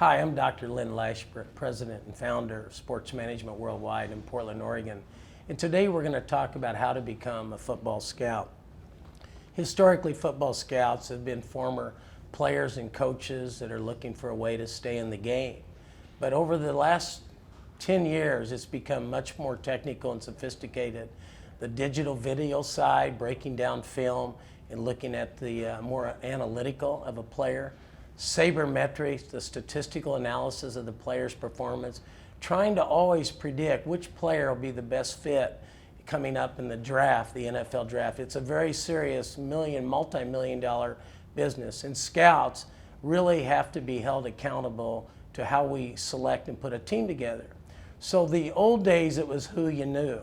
Hi, I'm Dr. Lynn Lashbrook, President and Founder of Sports Management Worldwide in Portland, Oregon. And today we're going to talk about how to become a football scout. Historically, football scouts have been former players and coaches that are looking for a way to stay in the game. But over the last 10 years, it's become much more technical and sophisticated. The digital video side, breaking down film and looking at the more analytical of a player. Sabermetrics, the statistical analysis of the player's performance, trying to always predict which player will be the best fit coming up in the draft, the NFL draft. It's a very serious multi-million dollar business, and scouts really have to be held accountable to how we select and put a team together. So the old days it was who you knew,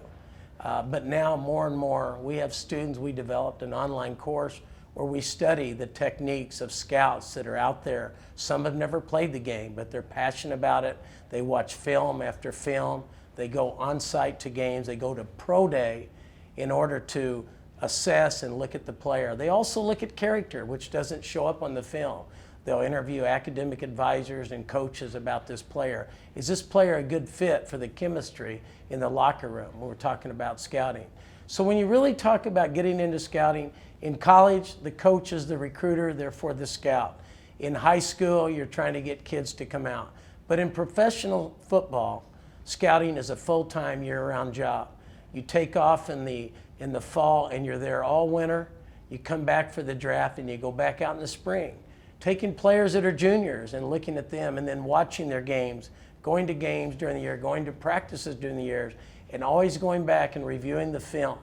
but now more and more we have students. We developed an online course where we study the techniques of scouts that are out there. Some have never played the game, but they're passionate about it. They watch film after film. They go on site to games. They go to pro day in order to assess and look at the player. They also look at character, which doesn't show up on the film. They'll interview academic advisors and coaches about this player. Is this player a good fit for the chemistry in the locker room when we're talking about scouting? So when you really talk about getting into scouting, in college, the coach is the recruiter, therefore the scout. In high school, you're trying to get kids to come out. But in professional football, scouting is a full-time, year-round job. You take off in the fall and you're there all winter. You come back for the draft and you go back out in the spring, taking players that are juniors and looking at them and then watching their games, going to games during the year, going to practices during the years, and always going back and reviewing the film.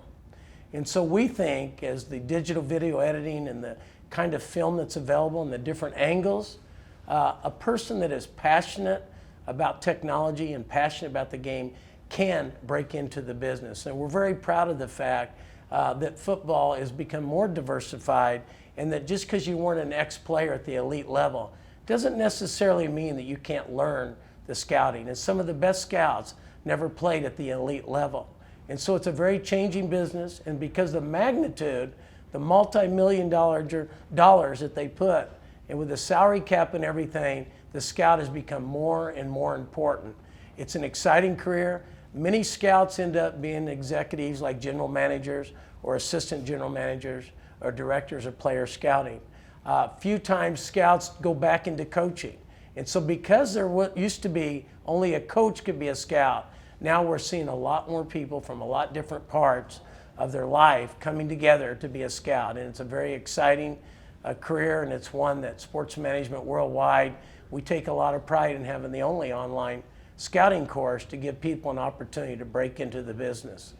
And so we think, as the digital video editing and the kind of film that's available and the different angles, a person that is passionate about technology and passionate about the game can break into the business. And we're very proud of the fact that football has become more diversified, and that just because you weren't an ex-player at the elite level doesn't necessarily mean that you can't learn the scouting. And some of the best scouts never played at the elite level. And so it's a very changing business, and because of the magnitude, the multi-million dollars that they put, and with the salary cap and everything, the scout has become more and more important. It's an exciting career. Many scouts end up being executives like general managers or assistant general managers or directors of player scouting. Few times scouts go back into coaching. And so because there used to be only a coach could be a scout, now we're seeing a lot more people from a lot different parts of their life coming together to be a scout. And it's a very exciting career, and it's one that Sports Management Worldwide, we take a lot of pride in having the only online scouting course to give people an opportunity to break into the business.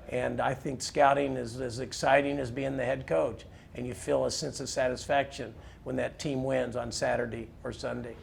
And I think scouting is as exciting as being the head coach, and you feel a sense of satisfaction when that team wins on Saturday or Sunday.